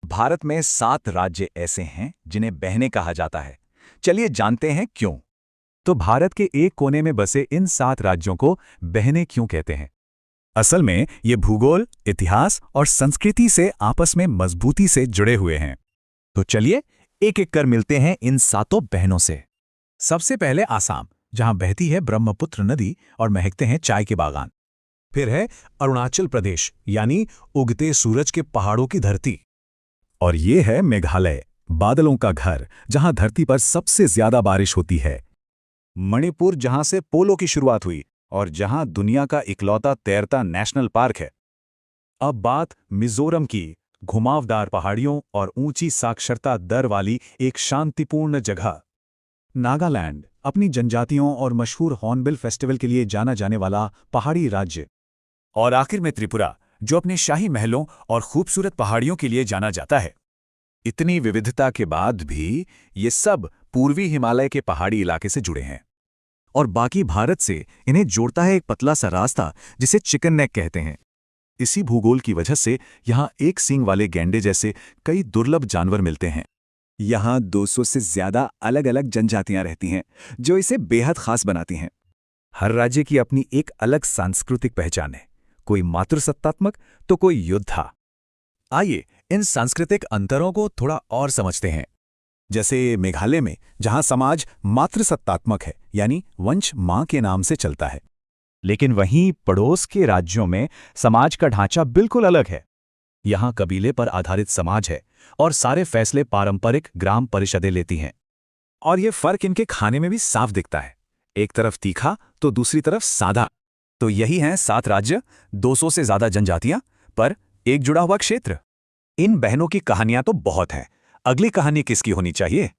भारत में 7 राज्य ऐसे हैं जिन्हें बहनें कहा जाता है। चलिए जानते हैं क्यों। तो भारत के एक कोने में बसे इन 7 राज्यों को बहनें क्यों कहते हैं? असल में ये भूगोल, इतिहास और संस्कृति से आपस में मजबूती से जुड़े हुए हैं। तो चलिए एक एक कर मिलते हैं इन 7 बहनों से। सबसे पहले आसाम, जहां बहती है ब्रह्मपुत्र नदी और महकते हैं चाय के बागान। फिर है अरुणाचल प्रदेश, यानी उगते सूरज के पहाड़ों की धरती। और ये है मेघालय, बादलों का घर, जहां धरती पर सबसे ज्यादा बारिश होती है। मणिपुर, जहां से पोलो की शुरुआत हुई और जहां दुनिया का इकलौता तैरता नेशनल पार्क है। अब बात मिजोरम की, घुमावदार पहाड़ियों और ऊंची साक्षरता दर वाली एक शांतिपूर्ण जगह। नागालैंड, अपनी जनजातियों और मशहूर हॉर्नबिल फेस्टिवल के लिए जाना जाने वाला पहाड़ी राज्य। और आखिर में त्रिपुरा, जो अपने शाही महलों और खूबसूरत पहाड़ियों के लिए जाना जाता है। इतनी विविधता के बाद भी ये सब पूर्वी हिमालय के पहाड़ी इलाके से जुड़े हैं। और बाकी भारत से इन्हें जोड़ता है एक पतला सा रास्ता, जिसे चिकन नेक कहते हैं। इसी भूगोल की वजह से यहाँ एक सींग वाले गैंडे जैसे कई दुर्लभ जानवर मिलते हैं। यहाँ 200 से ज्यादा अलग अलग जनजातियां रहती हैं, जो इसे बेहद खास बनाती हैं। हर राज्य की अपनी एक अलग सांस्कृतिक पहचान है, कोई मातृसत्तात्मक तो कोई योद्धा। आइए इन सांस्कृतिक अंतरों को थोड़ा और समझते हैं। जैसे मेघालय में, जहां समाज मातृसत्तात्मक है, यानी वंश मां के नाम से चलता है। लेकिन वहीं पड़ोस के राज्यों में समाज का ढांचा बिल्कुल अलग है। यहाँ कबीले पर आधारित समाज है और सारे फैसले पारंपरिक ग्राम परिषदें लेती हैं। और ये फर्क इनके खाने में भी साफ दिखता है, एक तरफ तीखा तो दूसरी तरफ सादा। तो यही हैं 7 राज्य, 200 से ज्यादा जनजातियां, पर एक जुड़ा हुआ क्षेत्र। इन बहनों की कहानियां तो बहुत हैं। अगली कहानी किसकी होनी चाहिए?